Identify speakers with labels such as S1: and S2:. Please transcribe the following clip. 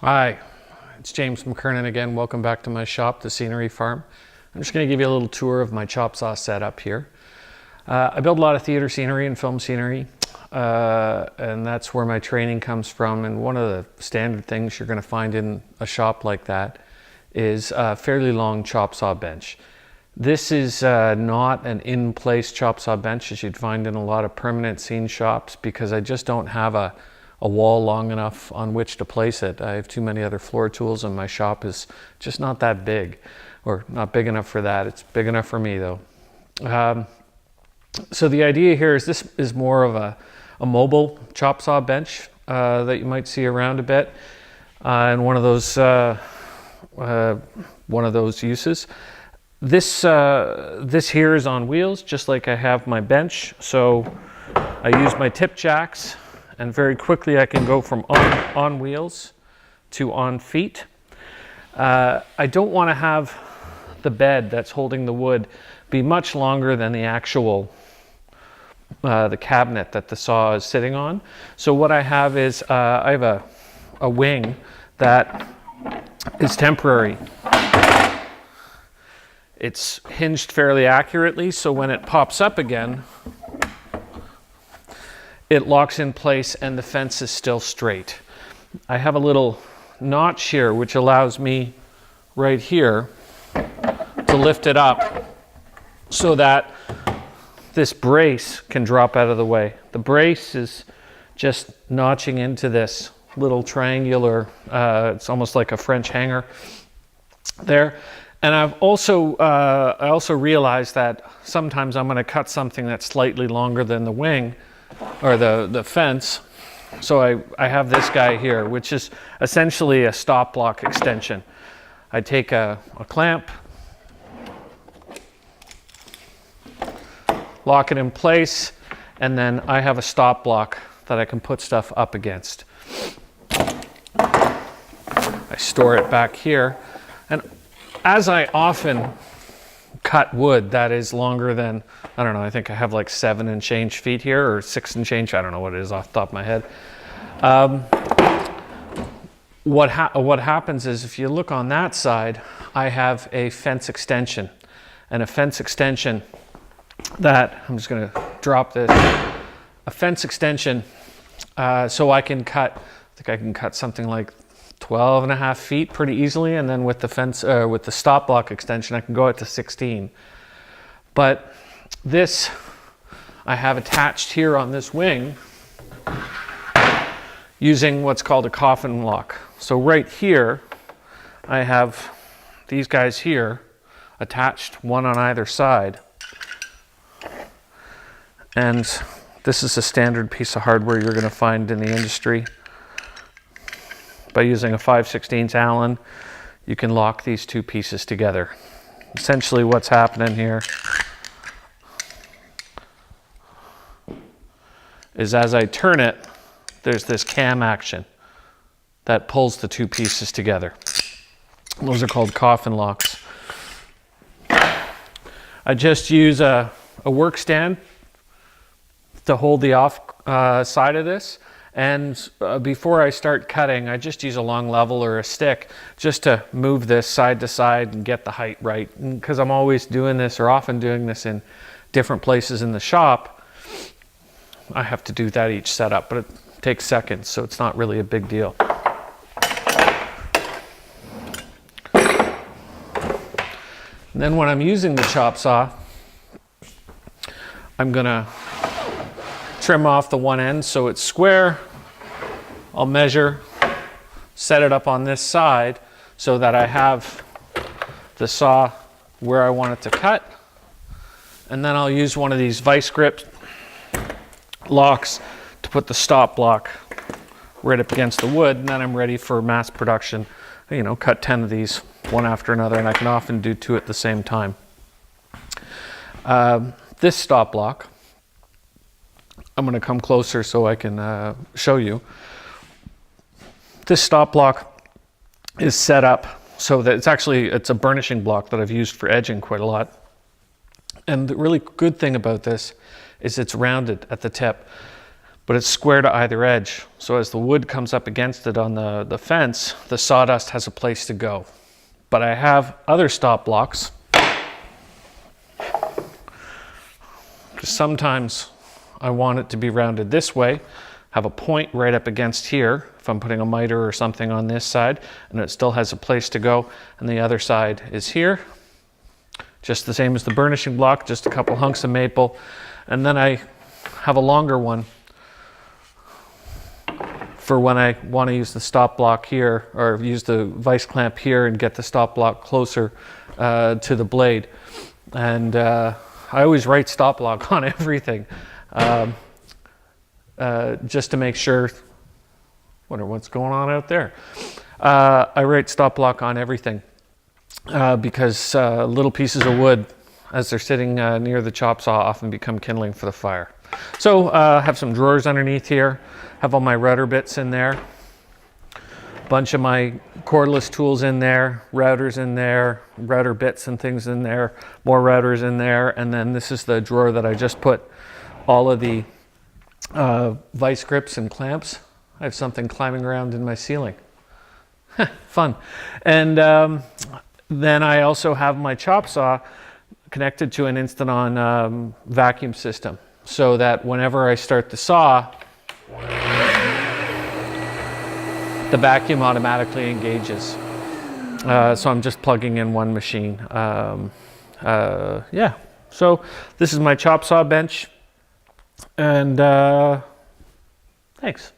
S1: Hi, it's James McKernan again. Welcome back to my shop, the Scenery Farm. I'm just going to give you a little tour of my chop saw setup here. I build a lot of theater scenery and film scenery, and that's where my training comes from. And one of the standard things you're going to find in a shop like that is a fairly long chop saw bench. This is not an in-place chop saw bench as you'd find in a lot of permanent scene shops, because I just don't have a wall long enough on which to place it. I have too many other floor tools, and my shop is just not that big, or not big enough for that. It's big enough for me though. So the idea here is this is more of a mobile chop saw bench that you might see around a bit, and one of those uses. This here is on wheels, just like I have my bench. So I use my tip jacks, and very quickly I can go from on wheels to on feet. I don't want to have the bed that's holding the wood be much longer than the actual the cabinet that the saw is sitting on. So what I have is I have a wing that is temporary. It's hinged fairly accurately, so when it pops up again, it locks in place and the fence is still straight. I have a little notch here which allows me right here to lift it up so that this brace can drop out of the way. The brace is just notching into this little triangular, it's almost like a French hanger there. And I also realized that sometimes I'm going to cut something that's slightly longer than the wing or the fence. So I have this guy here, which is essentially a stop block extension. I take a clamp, lock it in place, and then I have a stop block that I can put stuff up against. I store it back here, and as I often cut wood that is longer than, I don't know, I think I have like 7 and change feet here, or 6 and change, I don't know what it is off the top of my head. What happens is, if you look on that side, I have a fence extension, and a fence extension that, I'm just going to drop this, a fence extension, so I can cut, I think I can cut something like 12.5 feet pretty easily, and then with the fence, with the stop block extension, I can go out to 16. But this I have attached here on this wing using what's called a coffin lock. So right here I have these guys here attached, one on either side, and this is a standard piece of hardware you're going to find in the industry. By using a 5/16 Allen, you can lock these two pieces together. Essentially what's happening here is, as I turn it, there's this cam action that pulls the two pieces together. Those are called coffin locks. I just use a work stand to hold the off side of this. And before I start cutting, I just use a long level or a stick just to move this side to side and get the height right. Because I'm always doing this, or often doing this, in different places in the shop, I have to do that each setup, but it takes seconds, so it's not really a big deal. And then when I'm using the chop saw, I'm gonna trim off the one end so it's square. I'll measure, set it up on this side so that I have the saw where I want it to cut. And then I'll use one of these vice grip locks to put the stop block right up against the wood, and then I'm ready for mass production. You know, cut 10 of these one after another, and I can often do 2 at the same time. This stop block, I'm going to come closer so I can show you. This stop block is set up so that it's a burnishing block that I've used for edging quite a lot. And the really good thing about this is it's rounded at the tip. but it's square to either edge. So as the wood comes up against it on the fence, the sawdust has a place to go. But I have other stop blocks. Sometimes I want it to be rounded this way, have a point right up against here if I'm putting a mitre or something on this side, and it still has a place to go, and the other side is here. Just the same as the burnishing block, just a couple hunks of maple. And then I have a longer one for when I want to use the stop block here, or use the vice clamp here and get the stop block closer to the blade. And I always write stop block on everything, just to make sure. Wonder what's going on out there. I write stop block on everything because little pieces of wood, as they're sitting near the chop saw, often become kindling for the fire. So have some drawers underneath here, have all my router bits in there, bunch of my cordless tools in there, routers in there, router bits and things in there, more routers in there, and then this is the drawer that I just put all of the vice grips and clamps. I have something climbing around in my ceiling. Fun. And then I also have my chop saw connected to an instant-on vacuum system, so that whenever I start the saw, the vacuum automatically engages. So I'm just plugging in one machine. Yeah, so this is my chop saw bench, and thanks.